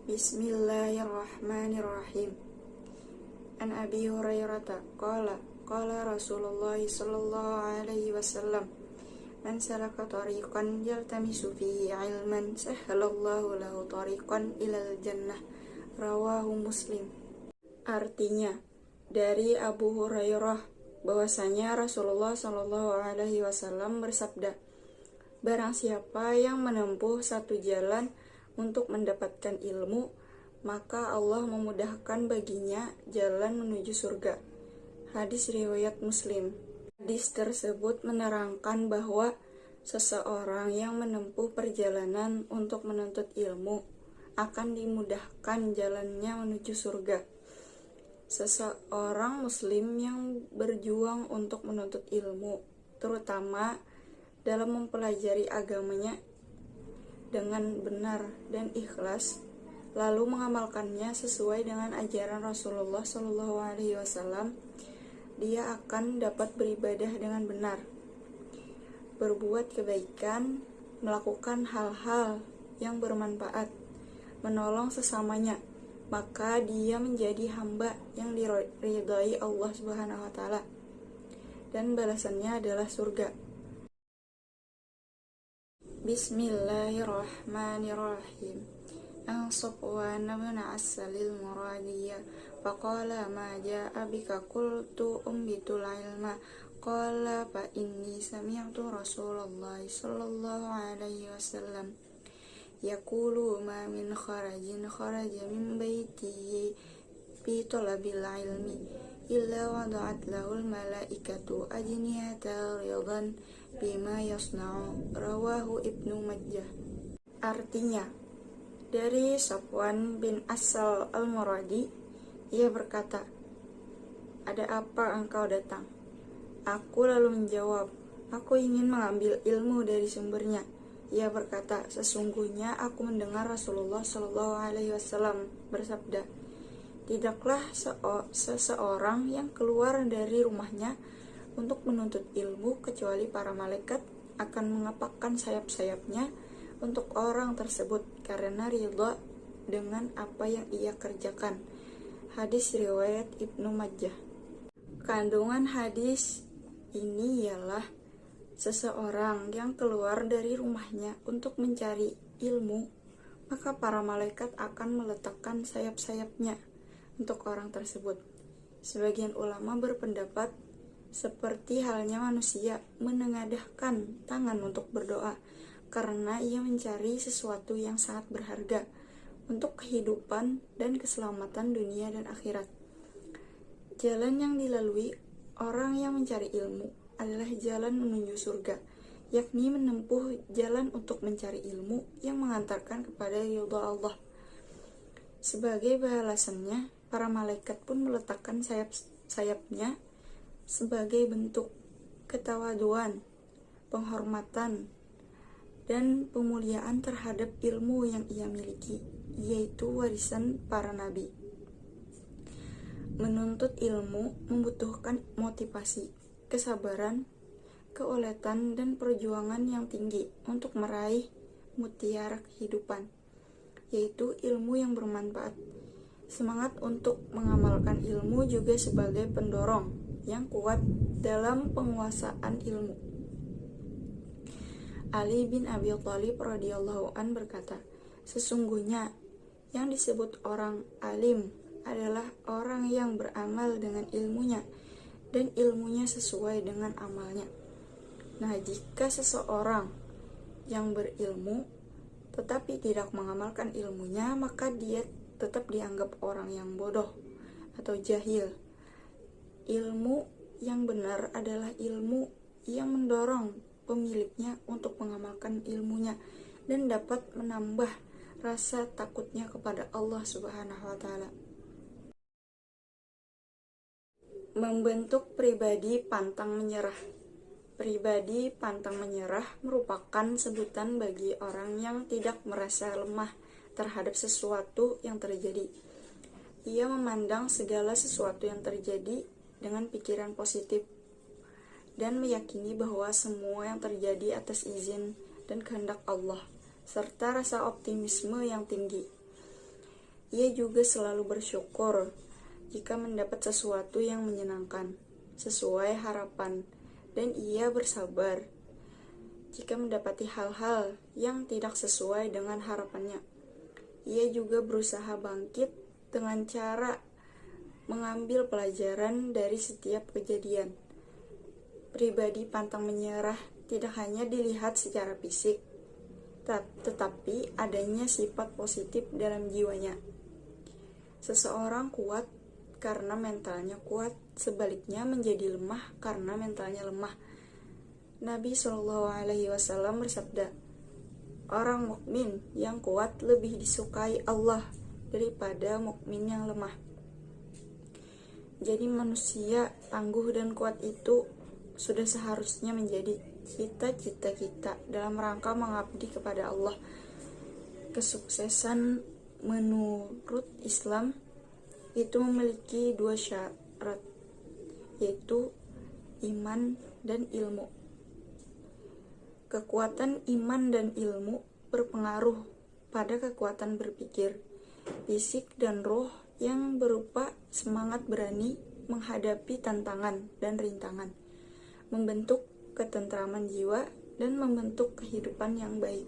Bismillahirrahmanirrahim. An Abi Hurairah qala Rasulullah sallallahu alaihi wasallam, man salaka tariqan yaltamisu fihi ilman sahhalallahu lahu tariqan ilal jannah. Rawahu Muslim. Artinya, dari Abu Hurairah bahwasanya Rasulullah sallallahu alaihi wasallam bersabda, barang siapa yang menempuh satu jalan untuk mendapatkan ilmu, maka Allah memudahkan baginya jalan menuju surga. Hadis riwayat Muslim. Hadis tersebut menerangkan bahwa seseorang yang menempuh perjalanan untuk menuntut ilmu akan dimudahkan jalannya menuju surga. Seseorang muslim yang berjuang untuk menuntut ilmu, terutama dalam mempelajari agamanya dengan benar dan ikhlas, lalu mengamalkannya sesuai dengan ajaran Rasulullah SAW, dia akan dapat beribadah dengan benar, berbuat kebaikan, melakukan hal-hal yang bermanfaat, menolong sesamanya, maka dia menjadi hamba yang diridhai Allah Subhanahu wa Ta'ala, dan balasannya adalah surga. Bismillahirrahmanirrahim. An Safwan bin Assalil Muradiyah faqala ma ja'a bika qultu umbitul ilma qala fa inni sami'tu Rasulullah sallallahu alaihi wasallam yaqulu ma min kharajin kharaja min baitihi fi talabil ilmi illa wada'at lahul malaikatu ajnihata ridan bima yasna'u. Rawahu Ibnu Majah. Artinya, dari Safwan bin Asal al-Muradi, ia berkata, ada apa engkau datang? Aku lalu menjawab, aku ingin mengambil ilmu dari sumbernya. Ia berkata, sesungguhnya aku mendengar Rasulullah SAW bersabda, tidaklah seseorang yang keluar dari rumahnya untuk menuntut ilmu kecuali para malaikat akan mengepakkan sayap-sayapnya untuk orang tersebut karena ridha dengan apa yang ia kerjakan. Hadis riwayat Ibnu Majah. Kandungan hadis ini ialah seseorang yang keluar dari rumahnya untuk mencari ilmu, maka para malaikat akan meletakkan sayap-sayapnya untuk orang tersebut. Sebagian ulama berpendapat seperti halnya manusia menengadahkan tangan untuk berdoa karena ia mencari sesuatu yang sangat berharga untuk kehidupan dan keselamatan dunia dan akhirat. Jalan yang dilalui orang yang mencari ilmu adalah jalan menuju surga, yakni menempuh jalan untuk mencari ilmu yang mengantarkan kepada ridha Allah. Sebagai balasannya, para malaikat pun meletakkan sayap-sayapnya sebagai bentuk ketawaduan, penghormatan, dan pemuliaan terhadap ilmu yang ia miliki, yaitu warisan para nabi. Menuntut ilmu membutuhkan motivasi, kesabaran, keuletan, dan perjuangan yang tinggi untuk meraih mutiara kehidupan, yaitu ilmu yang bermanfaat. Semangat untuk mengamalkan ilmu juga sebagai pendorong yang kuat dalam penguasaan ilmu. Ali bin Abi Thalib radhiyallahu an berkata, sesungguhnya yang disebut orang alim adalah orang yang beramal dengan ilmunya dan ilmunya sesuai dengan amalnya. Nah, jika seseorang yang berilmu tetapi tidak mengamalkan ilmunya, maka dia tetap dianggap orang yang bodoh atau jahil. Ilmu yang benar adalah ilmu yang mendorong pemiliknya untuk mengamalkan ilmunya dan dapat menambah rasa takutnya kepada Allah Subhanahu wa Ta'ala. Membentuk pribadi pantang menyerah. Pribadi pantang menyerah merupakan sebutan bagi orang yang tidak merasa lemah terhadap sesuatu yang terjadi. Ia memandang segala sesuatu yang terjadi dengan pikiran positif dan meyakini bahwa semua yang terjadi atas izin dan kehendak Allah, serta rasa optimisme yang tinggi. Ia juga selalu bersyukur jika mendapat sesuatu yang menyenangkan, sesuai harapan, dan ia bersabar jika mendapati hal-hal yang tidak sesuai dengan harapannya. Ia juga berusaha bangkit dengan cara mengambil pelajaran dari setiap kejadian. Pribadi pantang menyerah tidak hanya dilihat secara fisik, tetapi adanya sifat positif dalam jiwanya. Seseorang kuat karena mentalnya kuat, sebaliknya menjadi lemah karena mentalnya lemah. Nabi SAW bersabda, orang mukmin yang kuat lebih disukai Allah daripada mukmin yang lemah. Jadi manusia tangguh dan kuat itu sudah seharusnya menjadi cita-cita kita dalam rangka mengabdi kepada Allah. Kesuksesan menurut Islam itu memiliki 2 syarat, yaitu iman dan ilmu. Kekuatan iman dan ilmu berpengaruh pada kekuatan berpikir, fisik dan roh yang berupa semangat berani menghadapi tantangan dan rintangan, membentuk ketentraman jiwa, dan membentuk kehidupan yang baik.